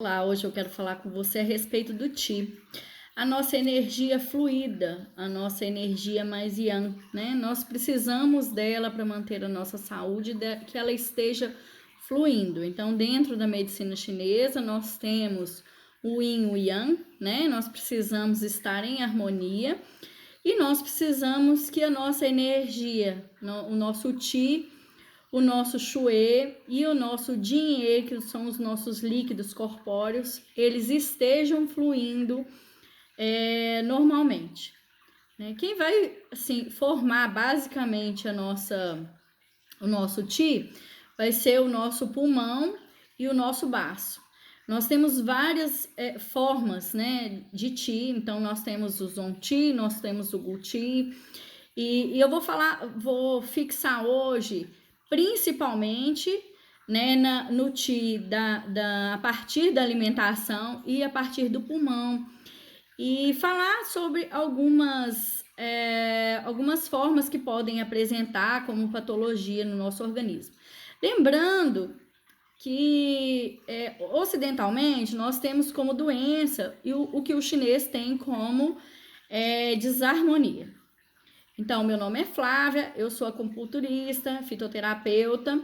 Olá, hoje eu quero falar com você a respeito do Qi. A nossa energia fluida, a nossa energia mais yang, né? Nós precisamos dela para manter a nossa saúde, que ela esteja fluindo. Então, dentro da medicina chinesa, nós temos o yin e o yang, né? Nós precisamos estar em harmonia e nós precisamos que a nossa energia, o nosso Qi, o nosso Xue e o nosso Jin-E, que são os nossos líquidos corpóreos, eles estejam fluindo normalmente. Né? Quem vai assim, formar basicamente o nosso Qi vai ser o nosso pulmão e o nosso baço. Nós temos várias formas, né, de Qi, então nós temos o Zong Qi, nós temos o Gu Qi, e eu vou fixar hoje principalmente, né, no Qi a partir da alimentação e a partir do pulmão, e falar sobre algumas formas que podem apresentar como patologia no nosso organismo. Lembrando que ocidentalmente nós temos como doença o que o chinês tem como desarmonia. Então, meu nome é Flávia, eu sou acupunturista, fitoterapeuta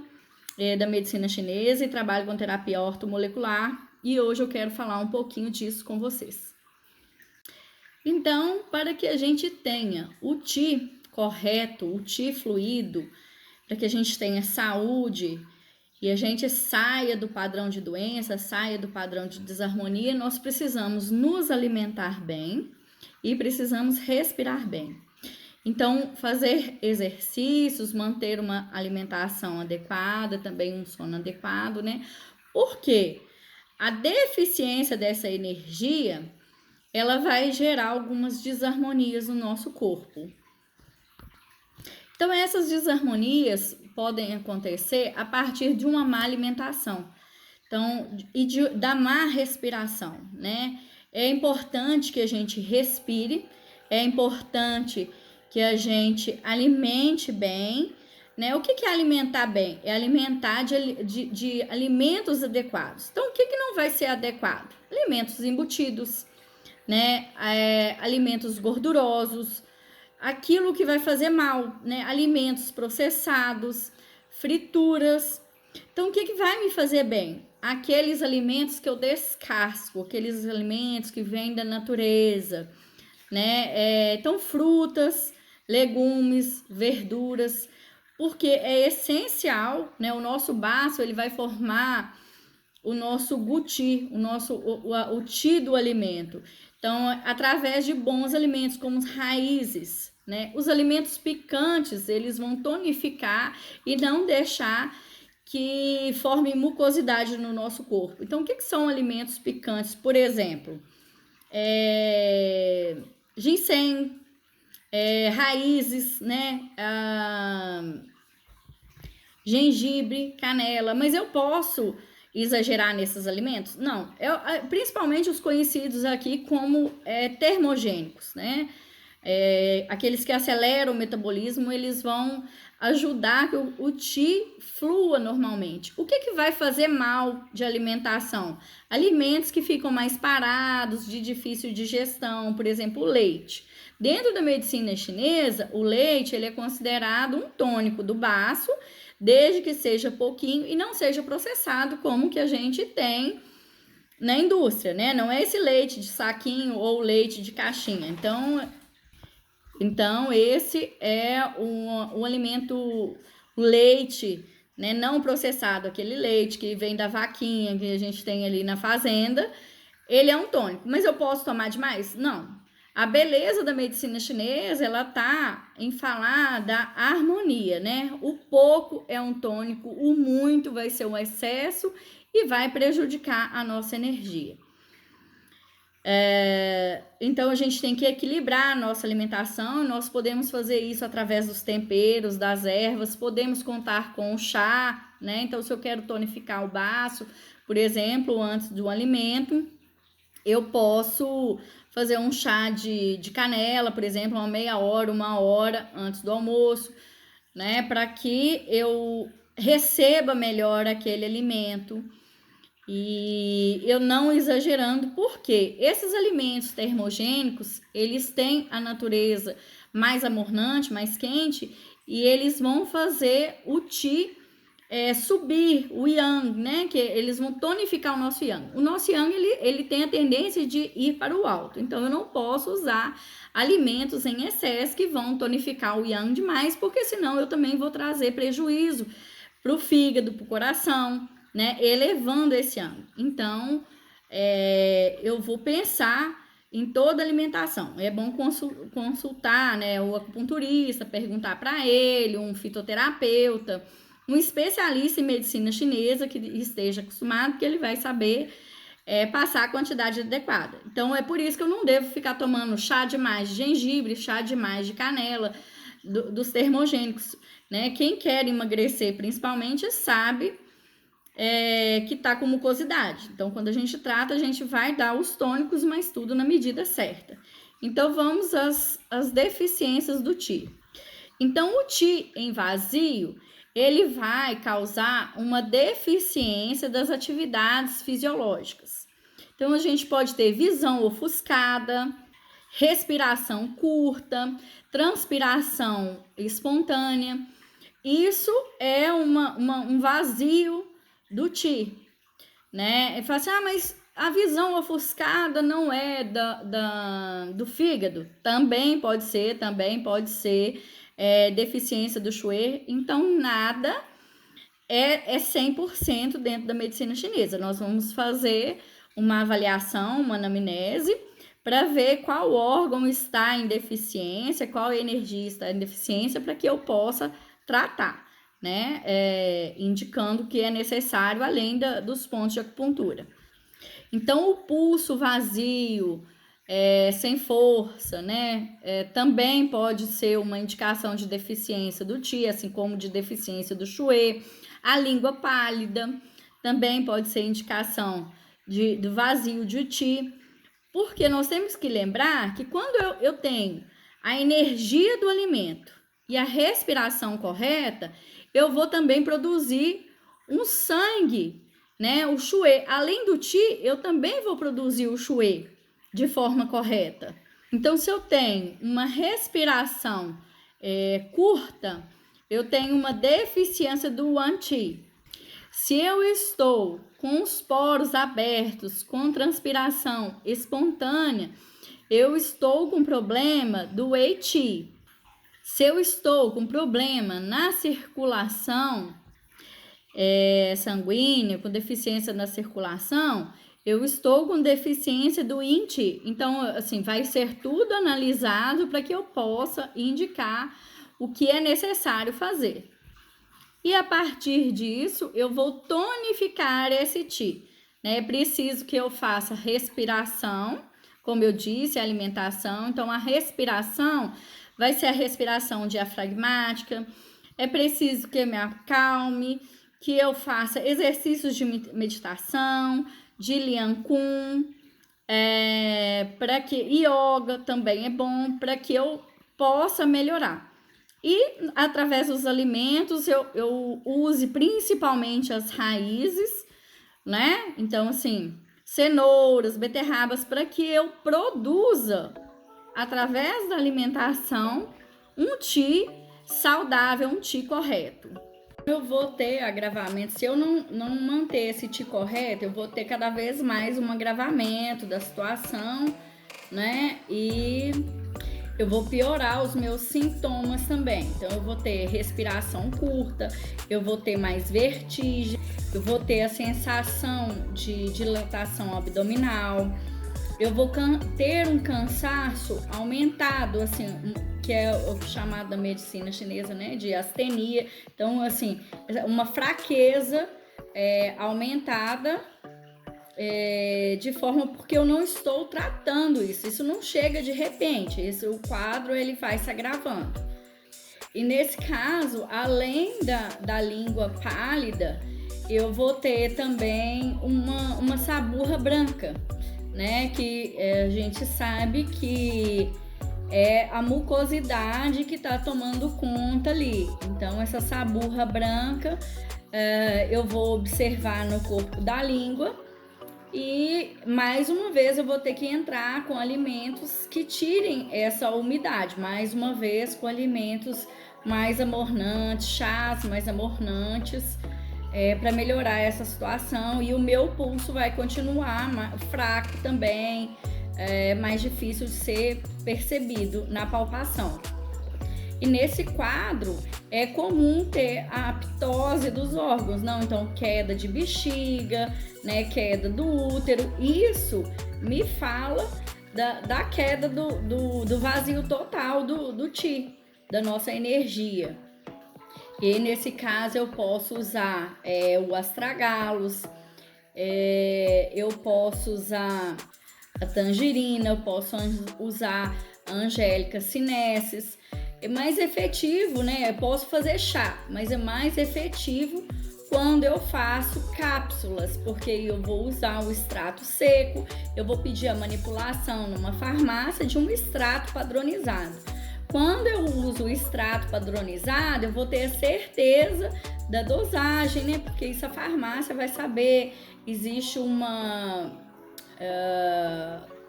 da medicina chinesa e trabalho com terapia ortomolecular, e hoje eu quero falar um pouquinho disso com vocês. Então, para que a gente tenha o Qi correto, o Qi fluido, para que a gente tenha saúde e a gente saia do padrão de doença, saia do padrão de desarmonia, nós precisamos nos alimentar bem e precisamos respirar bem. Então, fazer exercícios, manter uma alimentação adequada, também um sono adequado, né? Porque a deficiência dessa energia, ela vai gerar algumas desarmonias no nosso corpo. Então, essas desarmonias podem acontecer a partir de uma má alimentação. Então, da má respiração, né? É importante que a gente respire, é importante que a gente alimente bem, né? O que é alimentar bem? É alimentar de alimentos adequados. Então, o que não vai ser adequado? Alimentos embutidos, né? Alimentos gordurosos, aquilo que vai fazer mal, né? Alimentos processados, frituras. Então, o que vai me fazer bem? Aqueles alimentos que eu descasco, aqueles alimentos que vêm da natureza, né? Então, frutas, legumes, verduras, porque é essencial, né? O nosso baço, ele vai formar o nosso guti, o ti do alimento. Então, através de bons alimentos, como as raízes, né? Os alimentos picantes, eles vão tonificar e não deixar que forme mucosidade no nosso corpo. Então, o que são alimentos picantes? Por exemplo, ginseng, raízes, né? Gengibre, canela, mas eu posso exagerar nesses alimentos? Não, principalmente os conhecidos aqui como termogênicos, né? Aqueles que aceleram o metabolismo, eles vão ajudar que o Qi flua normalmente. O que vai fazer mal de alimentação? Alimentos que ficam mais parados, de difícil digestão, por exemplo, o leite. Dentro da medicina chinesa, o leite ele é considerado um tônico do baço, desde que seja pouquinho e não seja processado como que a gente tem na indústria, né? Não é esse leite de saquinho ou leite de caixinha. Então esse é um alimento, o leite, né, não processado, aquele leite que vem da vaquinha que a gente tem ali na fazenda, ele é um tônico. Mas eu posso tomar demais? Não. A beleza da medicina chinesa, ela tá em falar da harmonia, né? O pouco é um tônico, o muito vai ser um excesso e vai prejudicar a nossa energia. Então, a gente tem que equilibrar a nossa alimentação. Nós podemos fazer isso através dos temperos, das ervas, podemos contar com o chá, né? Então, se eu quero tonificar o baço, por exemplo, antes do alimento, eu posso fazer um chá de canela, por exemplo, uma meia hora, 1 hora antes do almoço, né? Para que eu receba melhor aquele alimento. E eu não exagerando, porque esses alimentos termogênicos, eles têm a natureza mais amornante, mais quente, e eles vão fazer o Qi subir, o Yang, né? Que eles vão tonificar o nosso Yang. O nosso Yang, ele tem a tendência de ir para o alto. Então, eu não posso usar alimentos em excesso que vão tonificar o Yang demais, porque senão eu também vou trazer prejuízo para o fígado, para o coração, né? Elevando esse Yang. Então, eu vou pensar em toda a alimentação. É bom consultar, né, o acupunturista, perguntar para ele, um fitoterapeuta, um especialista em medicina chinesa que esteja acostumado, que ele vai saber passar a quantidade adequada. Então, é por isso que eu não devo ficar tomando chá demais de gengibre, chá demais de canela, dos termogênicos, né? Quem quer emagrecer, principalmente, sabe que tá com mucosidade. Então, quando a gente trata, a gente vai dar os tônicos, mas tudo na medida certa. Então, vamos às deficiências do Qi. Então, o Qi em vazio, ele vai causar uma deficiência das atividades fisiológicas. Então, a gente pode ter visão ofuscada, respiração curta, transpiração espontânea. Isso é um vazio do Qi, né? Ele fala assim, mas a visão ofuscada não é do fígado? Também pode ser deficiência do Xue. Então, nada é 100% dentro da medicina chinesa. Nós vamos fazer uma avaliação, uma anamnese, para ver qual órgão está em deficiência, qual energia está em deficiência, para que eu possa tratar, né? Indicando o que é necessário, além dos pontos de acupuntura. Então, o pulso vazio, sem força, né? Também pode ser uma indicação de deficiência do Qi, assim como de deficiência do Xue. A língua pálida também pode ser indicação do vazio de Qi, porque nós temos que lembrar que quando eu tenho a energia do alimento e a respiração correta, eu vou também produzir um sangue, né? O Xue, além do Qi, eu também vou produzir o Xue de forma correta. Então, se eu tenho uma respiração curta, eu tenho uma deficiência do Wan Qi. Se eu estou com os poros abertos, com transpiração espontânea, eu estou com problema do Wei Qi. Se eu estou com problema na circulação sanguínea, com deficiência na circulação, eu estou com deficiência do Yin Qi. Então, assim, vai ser tudo analisado para que eu possa indicar o que é necessário fazer. E a partir disso, eu vou tonificar esse Qi, né? É preciso que eu faça respiração, como eu disse, alimentação. Então, a respiração vai ser a respiração diafragmática. É preciso que eu me acalme, que eu faça exercícios de meditação, de Lian Kun, para que yoga também é bom, para que eu possa melhorar. E através dos alimentos eu use principalmente as raízes, né? Então, assim, cenouras, beterrabas, para que eu produza, através da alimentação, um Qi saudável, um Qi correto. Eu vou ter agravamento, se eu não manter esse Qi correto, eu vou ter cada vez mais um agravamento da situação, né? E eu vou piorar os meus sintomas também. Então, eu vou ter respiração curta, eu vou ter mais vertigem, eu vou ter a sensação de dilatação abdominal, eu vou ter um cansaço aumentado, assim, que é o chamado da medicina chinesa, né, de astenia. Então, assim, uma fraqueza aumentada, de forma porque eu não estou tratando isso não chega de repente, o quadro ele vai se agravando. E nesse caso, além da língua pálida, eu vou ter também uma saburra branca, né, que a gente sabe que é a mucosidade que está tomando conta ali. Então, essa saburra branca eu vou observar no corpo da língua e, mais uma vez, eu vou ter que entrar com alimentos que tirem essa umidade. Mais uma vez, com alimentos mais amornantes, chás mais amornantes, para melhorar essa situação. E o meu pulso vai continuar fraco também, mais difícil de ser percebido na palpação. E nesse quadro é comum ter a aptose dos órgãos, não? Então, queda de bexiga, né? Queda do útero. Isso me fala da queda do vazio total do Qi, da nossa energia. E nesse caso eu posso usar o astragalos, eu posso usar a tangerina, eu posso usar a angélica sinensis. É mais efetivo, né? Eu posso fazer chá, mas é mais efetivo quando eu faço cápsulas, porque eu vou usar o extrato seco, eu vou pedir a manipulação numa farmácia de um extrato padronizado. Quando eu uso o extrato padronizado, eu vou ter a certeza da dosagem, né? Porque isso a farmácia vai saber, existe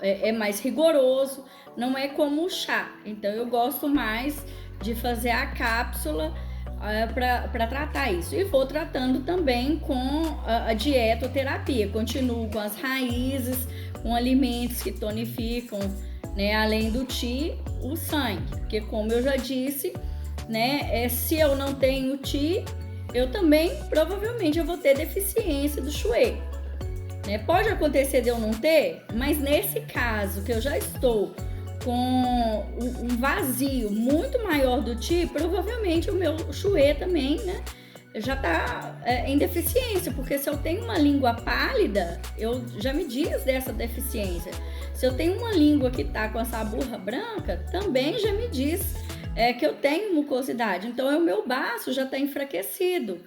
é mais rigoroso, não é como o chá. Então eu gosto mais de fazer a cápsula para tratar isso. E vou tratando também com a dietoterapia. Continuo com as raízes, com alimentos que tonificam, né, além do Qi, o sangue. Porque como eu já disse, né, se eu não tenho Qi, eu também provavelmente eu vou ter deficiência do Shui. Pode acontecer de eu não ter, mas nesse caso que eu já estou com um vazio muito maior do Qi, provavelmente o meu Shui também, né, já está em deficiência, porque se eu tenho uma língua pálida, eu já me diz dessa deficiência. Se eu tenho uma língua que está com essa burra branca, também já me diz que eu tenho mucosidade. Então, o meu baço já está enfraquecido,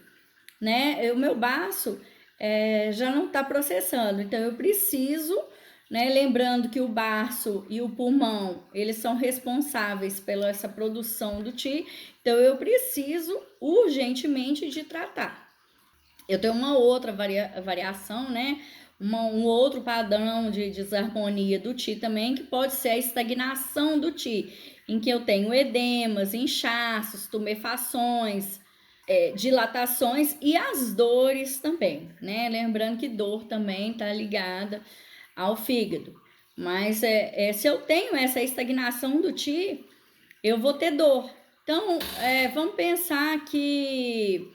né? O meu baço já não está processando. Então, eu preciso, né? Lembrando que o baço e o pulmão, eles são responsáveis pela essa produção do Qi. Então, eu preciso urgentemente de tratar. Eu tenho uma outra variação, né? Um outro padrão de desarmonia do Qi também, que pode ser a estagnação do Qi, em que eu tenho edemas, inchaços, tumefações, dilatações e as dores também, né? Lembrando que dor também está ligada ao fígado. Mas se eu tenho essa estagnação do Qi, eu vou ter dor. Então, vamos pensar que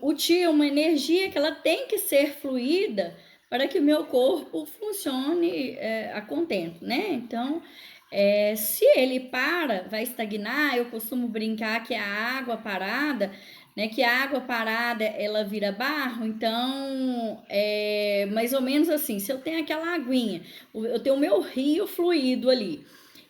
o Qi é uma energia que ela tem que ser fluida para que o meu corpo funcione a contento, né? Então, se ele vai estagnar, eu costumo brincar que a água parada, né? Que a água parada, ela vira barro, então, mais ou menos assim, se eu tenho aquela aguinha, eu tenho o meu rio fluido ali,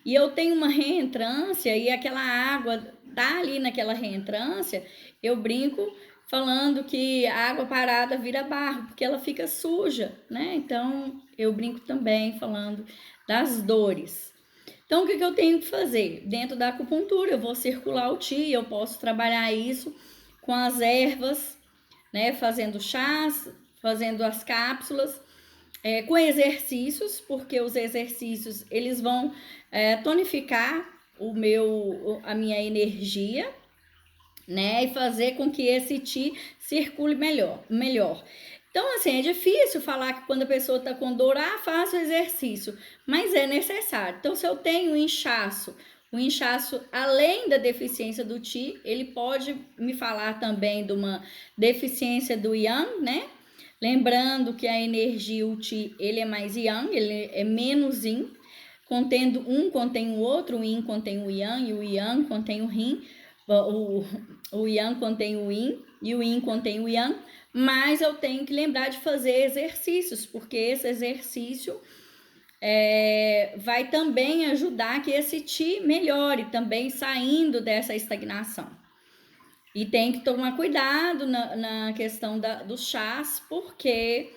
e eu tenho uma reentrância, e aquela água tá ali naquela reentrância, eu brinco falando que a água parada vira barro, porque ela fica suja, né? Então, eu brinco também falando das dores. Então, o que eu tenho que fazer? Dentro da acupuntura, eu vou circular o Qi, eu posso trabalhar isso com as ervas, né? Fazendo chás, fazendo as cápsulas, com exercícios, porque os exercícios, eles vão tonificar a minha energia, né? E fazer com que esse Qi circule melhor. Então, assim, é difícil falar que quando a pessoa está com dor, faça o exercício, mas é necessário. Então, se eu tenho o inchaço, além da deficiência do Qi, ele pode me falar também de uma deficiência do Yang, né? Lembrando que a energia, o Qi, ele é mais Yang, ele é menos Yin. Contendo um contém o outro, o Yin contém o Yang e o Yang contém o Yin. O Yang contém o Yin e o Yin contém o Yang, mas eu tenho que lembrar de fazer exercícios, porque esse exercício vai também ajudar que esse Qi melhore, também saindo dessa estagnação. E tem que tomar cuidado na questão dos chás, porque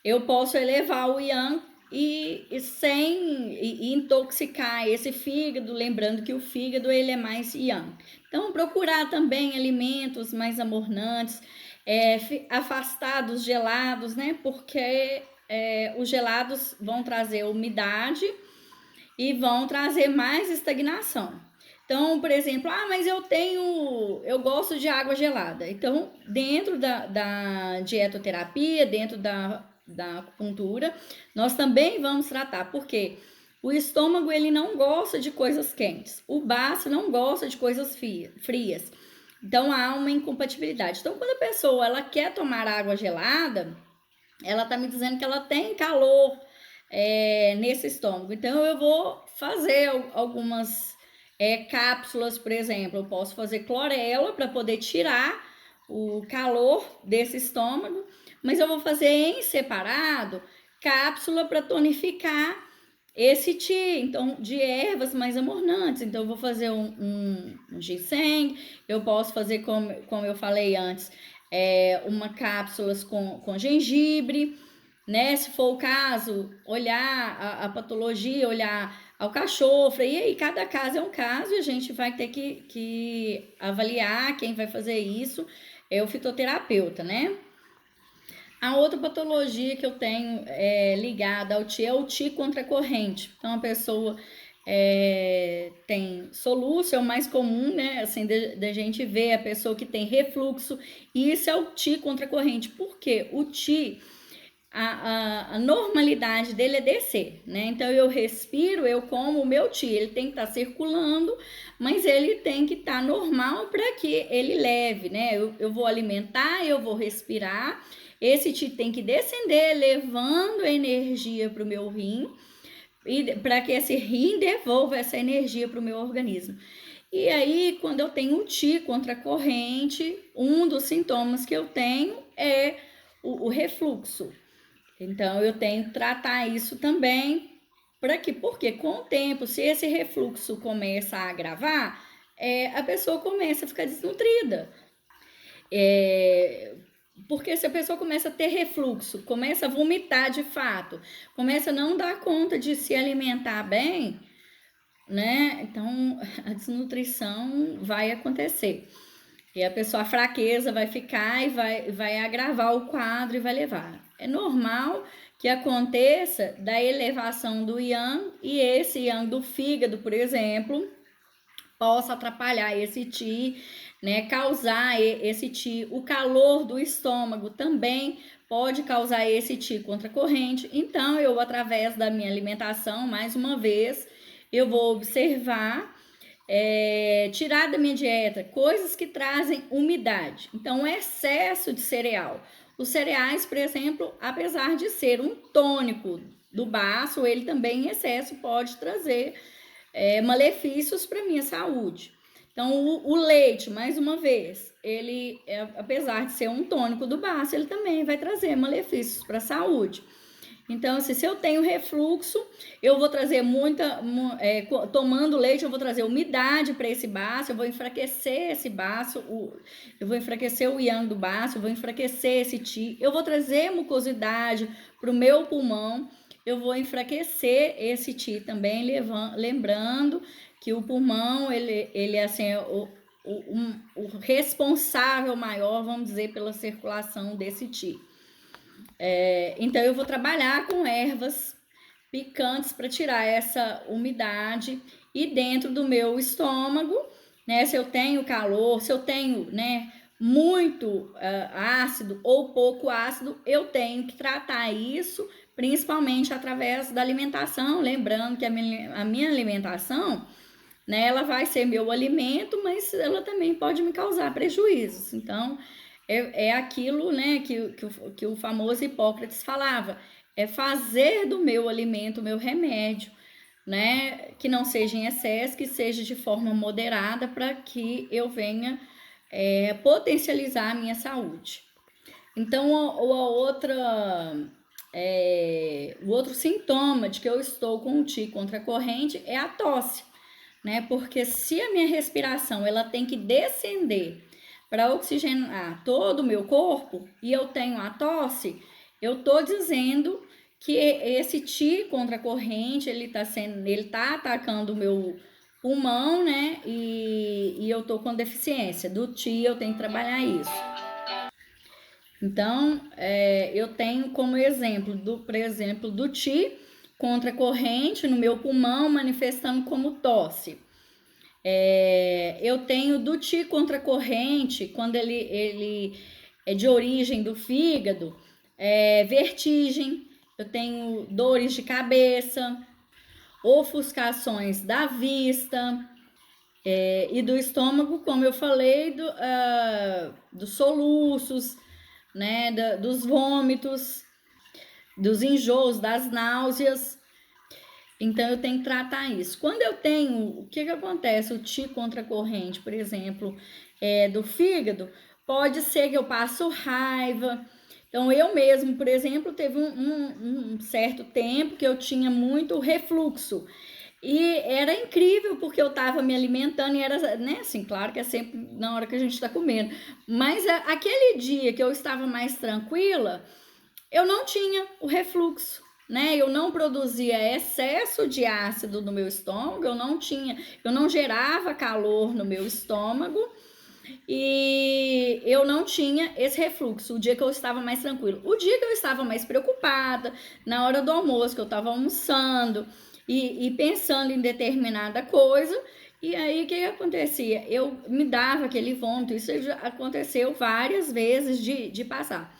eu posso elevar o Yang e sem intoxicar esse fígado, lembrando que o fígado ele é mais yang. Então, procurar também alimentos mais amornantes, afastar dos gelados, né? Porque os gelados vão trazer umidade e vão trazer mais estagnação. Então, por exemplo, mas eu gosto de água gelada. Então, dentro da dietoterapia, dentro da acupuntura, nós também vamos tratar, porque o estômago ele não gosta de coisas quentes, o baço não gosta de coisas frias. Então, há uma incompatibilidade. Então, quando a pessoa ela quer tomar água gelada, ela está me dizendo que ela tem calor nesse estômago. Então, eu vou fazer algumas cápsulas, por exemplo. Eu posso fazer clorela para poder tirar o calor desse estômago, mas eu vou fazer em separado cápsula para tonificar esse Qi, então, de ervas mais amornantes. Então, eu vou fazer um ginseng, eu posso fazer, como eu falei antes, uma cápsulas com gengibre, né? Se for o caso, olhar a patologia, olhar ao cachofra, e aí cada caso é um caso e a gente vai ter que avaliar quem vai fazer isso, é o fitoterapeuta, né? A outra patologia que eu tenho ligada ao Qi é o Qi contra a corrente. Então, a pessoa tem soluço, é o mais comum, né? Assim, da gente ver a pessoa que tem refluxo, e isso é o Qi contra a corrente. Por quê? O Qi, a normalidade dele é descer, né? Então, eu respiro, eu como o meu Qi, ele tem que estar circulando, mas ele tem que estar normal para que ele leve, né? Eu vou alimentar, eu vou respirar, esse Qi tem que descender, levando a energia para o meu rim, e para que esse rim devolva essa energia para o meu organismo. E aí, quando eu tenho o Qi contra a corrente, um dos sintomas que eu tenho é o refluxo. Então, eu tenho que tratar isso também. Para quê? Porque com o tempo, se esse refluxo começa a agravar, a pessoa começa a ficar desnutrida. Porque se a pessoa começa a ter refluxo, começa a vomitar de fato, começa a não dar conta de se alimentar bem, né? Então, a desnutrição vai acontecer. E a fraqueza vai ficar e vai agravar o quadro e vai levar. É normal que aconteça da elevação do yang, e esse yang do fígado, por exemplo, possa atrapalhar esse Qi, né, causar esse Qi. O calor do estômago também pode causar esse Qi contra a corrente. Então, eu, através da minha alimentação, mais uma vez, eu vou observar, tirar da minha dieta coisas que trazem umidade. Então, excesso de cereal. Os cereais, por exemplo, apesar de ser um tônico do baço, ele também em excesso pode trazer malefícios para a minha saúde. Então, o leite, mais uma vez, ele, apesar de ser um tônico do baço, ele também vai trazer malefícios para a saúde. Então, se eu tenho refluxo, eu vou trazer tomando leite, eu vou trazer umidade para esse baço, eu vou enfraquecer esse baço, eu vou enfraquecer o yang do baço, eu vou enfraquecer esse Qi, eu vou trazer mucosidade para o meu pulmão, eu vou enfraquecer esse Qi também, lembrando que o pulmão, ele assim, é o responsável maior, vamos dizer, pela circulação desse Qi. Então, eu vou trabalhar com ervas picantes para tirar essa umidade, e dentro do meu estômago, né, se eu tenho calor, se eu tenho, né, muito ácido ou pouco ácido, eu tenho que tratar isso, principalmente através da alimentação, lembrando que a minha alimentação, né, ela vai ser meu alimento, mas ela também pode me causar prejuízos. Então, é aquilo, né, que o famoso Hipócrates falava, é fazer do meu alimento meu remédio, né, que não seja em excesso, que seja de forma moderada, para que eu venha potencializar a minha saúde. Então, o outro sintoma de que eu estou com o Qi contra a corrente é a tosse, né, porque se a minha respiração ela tem que descender para oxigenar todo o meu corpo, e eu tenho a tosse, eu estou dizendo que esse Qi contra a corrente, ele tá atacando o meu pulmão, né? E eu tô com deficiência do Qi, eu tenho que trabalhar isso. Então, eu tenho como exemplo, por exemplo, do Qi contra a corrente no meu pulmão, manifestando como tosse. Eu tenho do Qi contra a corrente, quando ele é de origem do fígado, vertigem, eu tenho dores de cabeça, ofuscações da vista, e do estômago, como eu falei, dos soluços, né, dos vômitos, dos enjoos, das náuseas. Então, eu tenho que tratar isso. Quando eu tenho, o que acontece? O Qi contra a corrente, por exemplo, do fígado, pode ser que eu passo raiva. Então, eu mesmo, por exemplo, teve um certo tempo que eu tinha muito refluxo. E era incrível, porque eu estava me alimentando e era, né, assim, claro que é sempre na hora que a gente está comendo. Mas aquele dia que eu estava mais tranquila, eu não tinha o refluxo, né? Eu não produzia excesso de ácido no meu estômago, eu não gerava calor no meu estômago e eu não tinha esse refluxo. O dia que eu estava mais tranquilo, o dia que eu estava mais preocupada, na hora do almoço, que eu estava almoçando e pensando em determinada coisa. E aí, o que acontecia? Eu me dava aquele vômito, isso já aconteceu várias vezes de passar.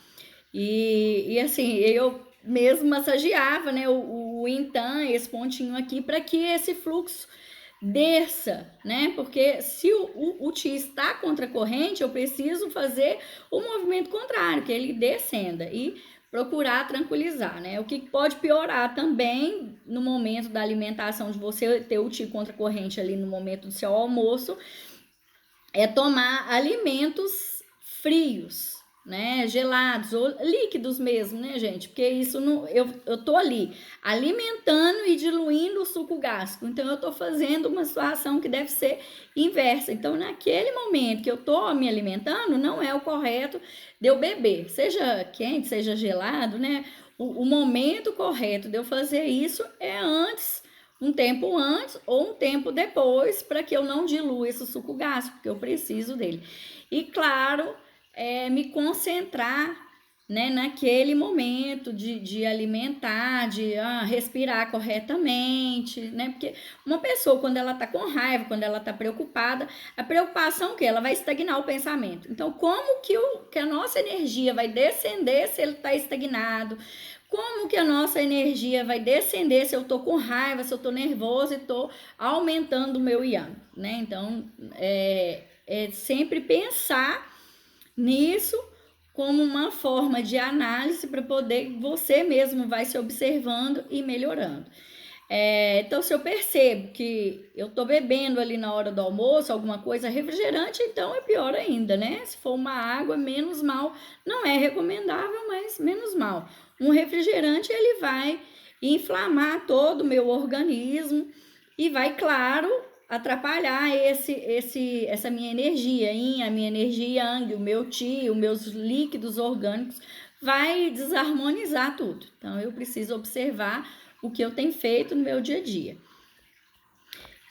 E assim, eu mesmo massageava, né, o Intan, esse pontinho aqui, para que esse fluxo desça, né? Porque se o Qi está contra a corrente, eu preciso fazer o movimento contrário, que ele descenda e procurar tranquilizar, né? O que pode piorar também no momento da alimentação, de você ter o Qi contra a corrente ali no momento do seu almoço, é tomar alimentos frios, né, gelados ou líquidos mesmo, né, gente? Porque isso não, eu tô ali alimentando e diluindo o suco gástrico. Então eu tô fazendo uma situação que deve ser inversa. Então, naquele momento que eu tô me alimentando, não é o correto de eu beber, seja quente, seja gelado, né? O momento correto de eu fazer isso é antes, um tempo antes ou um tempo depois, para que eu não dilua esse suco gástrico, porque eu preciso dele. E claro, me concentrar, né, naquele momento de alimentar, de respirar corretamente, né? Porque uma pessoa, quando ela tá com raiva, quando ela tá preocupada, a preocupação é que ela vai estagnar o pensamento. Então, como que a nossa energia vai descender se ele tá estagnado? Como que a nossa energia vai descender se eu tô com raiva, se eu tô nervosa e tô aumentando o meu yang, né? Então, sempre pensar nisso como uma forma de análise para poder, você mesmo vai se observando e melhorando. Então, se eu percebo que eu tô bebendo ali na hora do almoço alguma coisa refrigerante, então é pior ainda, né? Se for uma água, menos mal. Não é recomendável, mas menos mal. Um refrigerante, ele vai inflamar todo o meu organismo e vai, claro, atrapalhar essa minha energia, a minha energia yang, o meu Qi, os meus líquidos orgânicos, vai desarmonizar tudo. Então, eu preciso observar o que eu tenho feito no meu dia a dia.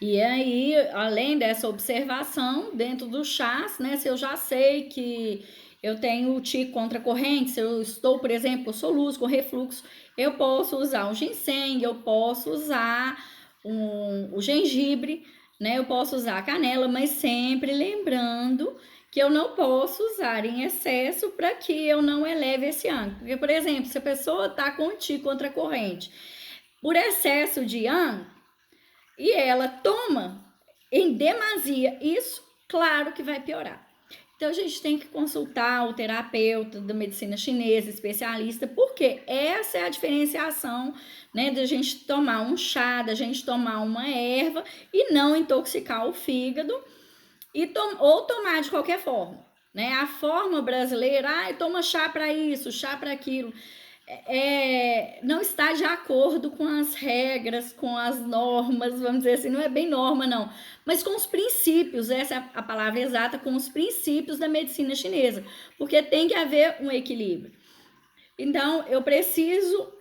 E aí, além dessa observação, dentro do chás, né, se eu já sei que eu tenho o Qi contra a corrente, se eu estou, por exemplo, soluço com refluxo, eu posso usar o ginseng, eu posso usar o gengibre, né, eu posso usar a canela, mas sempre lembrando que eu não posso usar em excesso para que eu não eleve esse yang. Porque, por exemplo, se a pessoa está com o Qi contra a corrente, por excesso de yang, e ela toma em demasia isso, claro que vai piorar. Então, a gente tem que consultar o terapeuta da medicina chinesa, especialista, porque essa é a diferenciação, né, da gente tomar um chá, da gente tomar uma erva e não intoxicar o fígado ou tomar de qualquer forma, né? A forma brasileira, toma chá para isso, chá para aquilo, não está de acordo com as regras, com as normas, vamos dizer assim, não é bem norma não, mas com os princípios, essa é a palavra exata, com os princípios da medicina chinesa, porque tem que haver um equilíbrio. Então, eu preciso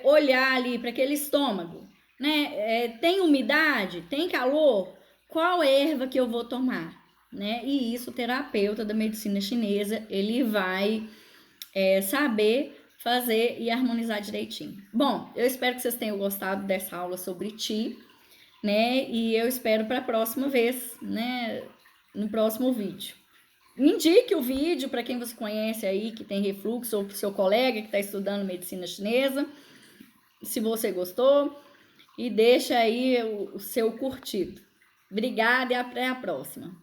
olhar ali para aquele estômago, né? Tem umidade? Tem calor? Qual erva que eu vou tomar? Né? E isso o terapeuta da medicina chinesa, ele vai saber fazer e harmonizar direitinho. Bom, eu espero que vocês tenham gostado dessa aula sobre Qi, né? E eu espero para a próxima vez, né? No próximo vídeo. Indique o vídeo para quem você conhece aí que tem refluxo ou para o seu colega que está estudando medicina chinesa, se você gostou, e deixa aí o seu curtido. Obrigada e até a próxima.